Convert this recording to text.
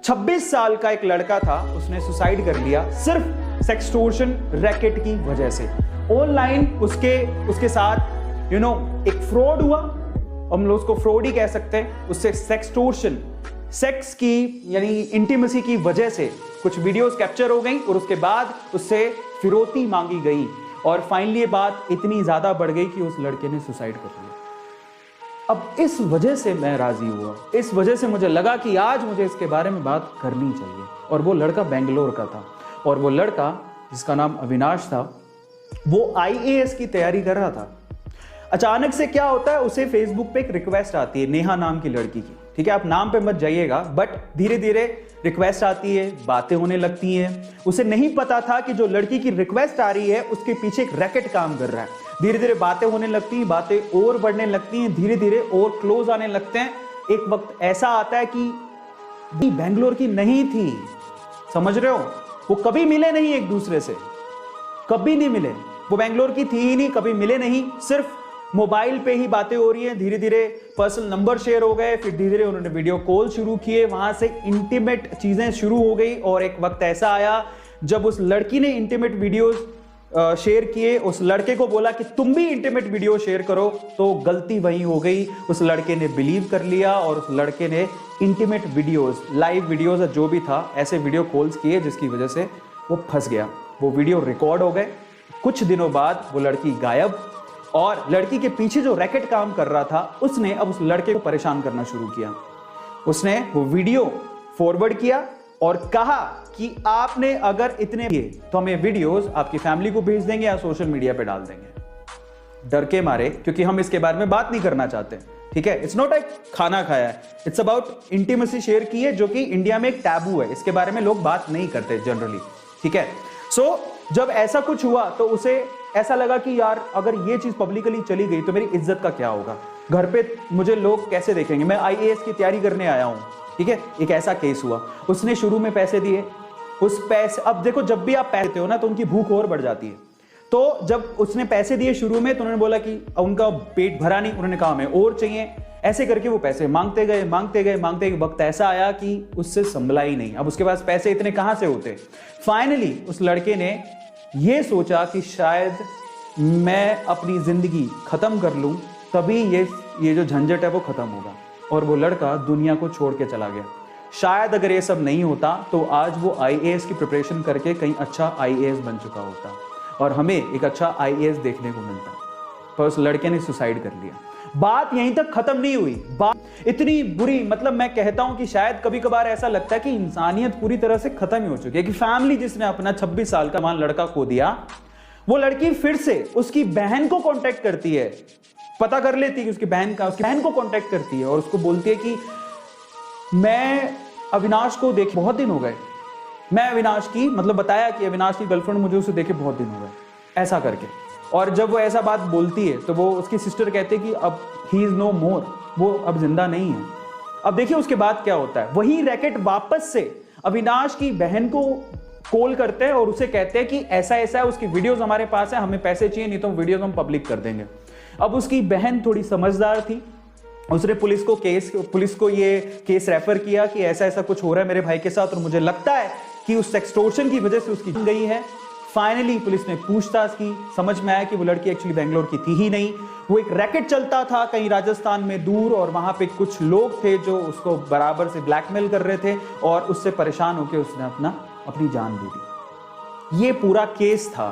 26 साल का एक लड़का था, उसने सुसाइड कर लिया सिर्फ सेक्सटोर्शन रैकेट की वजह से। ऑनलाइन उसके साथ एक फ्रॉड हुआ, हम लोग उसको फ्रॉड ही कह सकते हैं। उससे सेक्सटोर्शन, सेक्स की यानी इंटीमेसी की वजह से कुछ वीडियोस कैप्चर हो गई और उसके बाद उससे फिरौती मांगी गई और फाइनली ये बात इतनी ज्यादा बढ़ गई कि उस लड़के ने सुसाइड कर लिया। अब इस वजह से मैं राजी हुआ, इस वजह से मुझे लगा कि आज मुझे इसके बारे में बात करनी चाहिए। और वो लड़का बेंगलोर का था और वो लड़का जिसका नाम अविनाश था, वो आईएएस की तैयारी कर रहा था। अचानक से क्या होता है, उसे फेसबुक पे एक रिक्वेस्ट आती है नेहा नाम की लड़की की। ठीक है, आप नाम पे मत जाइएगा, बट धीरे धीरे रिक्वेस्ट आती है, बातें होने लगती हैं। उसे नहीं पता था कि जो लड़की की रिक्वेस्ट आ रही है उसके पीछे एक रैकेट काम कर रहा है। धीरे धीरे बातें होने लगती हैं, बातें और बढ़ने लगती हैं, धीरे धीरे और क्लोज आने लगते हैं। एक वक्त ऐसा आता है कि बेंगलोर की नहीं थी, समझ रहे हो, वो कभी मिले नहीं एक दूसरे से, कभी नहीं मिले। वो बेंगलोर की थी ही नहीं, कभी मिले नहीं, सिर्फ मोबाइल पे ही बातें हो रही हैं। धीरे धीरे पर्सनल नंबर शेयर हो गए, फिर धीरे धीरे उन्होंने वीडियो कॉल शुरू किए, वहां से इंटीमेट चीजें शुरू हो गई। और एक वक्त ऐसा आया जब उस लड़की ने इंटीमेट वीडियोस शेयर किए, उस लड़के को बोला कि तुम भी इंटीमेट वीडियो शेयर करो, तो गलती वहीं हो गई। उस लड़के ने बिलीव कर लिया और उस लड़के ने इंटीमेट वीडियोस, लाइव वीडियोस जो भी था, ऐसे वीडियो कॉल्स किए जिसकी वजह से वो फंस गया। वो वीडियो रिकॉर्ड हो गए। कुछ दिनों बाद वो लड़की गायब और लड़की के पीछे जो रैकेट काम कर रहा था उसने अब उस लड़के को परेशान करना शुरू किया। उसने वो वीडियो फॉरवर्ड किया और कहा कि आपने अगर इतने किए तो हम ये वीडियोस आपकी फैमिली को भेज देंगे या सोशल मीडिया पे डाल देंगे। डर के मारे, क्योंकि हम इसके बारे में बात नहीं करना चाहते। ठीक है, इट्स नॉट एक खाना खाया है, इट्स अबाउट इंटीमेसी शेयर की है, जो कि इंडिया में एक टैबू है, इसके बारे में लोग बात नहीं करते जनरली। ठीक है, सो जब ऐसा कुछ हुआ तो उसे ऐसा लगा कि यार अगर ये चीज पब्लिकली चली गई तो मेरी इज्जत का क्या होगा, घर पे मुझे लोग कैसे देखेंगे, मैं आईएएस की तैयारी करने आया हूं। ठीक है, एक ऐसा केस हुआ। उसने शुरू में पैसे दिए, उस पैसे, अब देखो जब भी आप पैसे देते हो ना तो उनकी भूख और बढ़ जाती है। तो जब उसने पैसे दिए शुरू में तो उन्होंने बोला कि उनका पेट भरा नहीं, उन्होंने कहा हमें और चाहिए। ऐसे करके वो पैसे मांगते गए, मांगते गए, मांगते गए। वक्त ऐसा आया कि उससे संभला ही नहीं, अब उसके पास पैसे इतने कहां से होते। फाइनली उस लड़के ने ये सोचा कि शायद मैं अपनी जिंदगी खत्म कर लूं, तभी ये जो झंझट है वो खत्म होगा। और वो लड़का दुनिया को छोड़ के चला गया। शायद अगर ये सब नहीं होता तो आज वो आईएएस की प्रिपरेशन करके कहीं अच्छा आईएएस बन चुका होता और हमें एक अच्छा आईएएस देखने को मिलता। पर उस लड़के ने सुसाइड कर लिया। बात यहीं तक खत्म नहीं हुई, बात इतनी बुरी, मतलब मैं कहता हूं कि शायद कभी कभार ऐसा लगता है कि इंसानियत पूरी तरह से खत्म ही हो चुकी है। कि फैमिली जिसने अपना 26 साल का मान लड़का खो दिया, वो लड़की फिर से उसकी बहन को कांटेक्ट करती है, पता कर लेती है कि उसकी बहन को कांटेक्ट करती है और उसको बोलती है कि मैं अविनाश को देखे बहुत दिन हो गए, मैं अविनाश की, मतलब बताया कि अविनाश की गर्लफ्रेंड, मुझे उसे देखे बहुत दिन हो गए, ऐसा करके। और जब वो ऐसा बात बोलती है तो वो उसकी सिस्टर कहते हैं कि अब ही इज नो मोर, वो अब जिंदा नहीं है। अब देखिए उसके बाद क्या होता है, वही रैकेट वापस से अविनाश की बहन को कॉल करते हैं और उसे कहते हैं कि ऐसा ऐसा है, उसकी वीडियोस हमारे पास है, हमें पैसे चाहिए, नहीं तो वीडियोस हम पब्लिक कर देंगे। अब उसकी बहन थोड़ी समझदार थी, उसने पुलिस को ये केस रेफर किया कि ऐसा ऐसा कुछ हो रहा है मेरे भाई के साथ और मुझे लगता है कि उस एक्सटॉर्शन की वजह से उसकी जान गई है। फाइनली पुलिस ने पूछताछ की, समझ में आया कि वो लड़की एक्चुअली बेंगलोर की थी ही नहीं, वो एक रैकेट चलता था कहीं राजस्थान में दूर और वहां पे कुछ लोग थे जो उसको बराबर से ब्लैकमेल कर रहे थे और उससे परेशान होकर उसने अपनी जान दे दी। ये पूरा केस था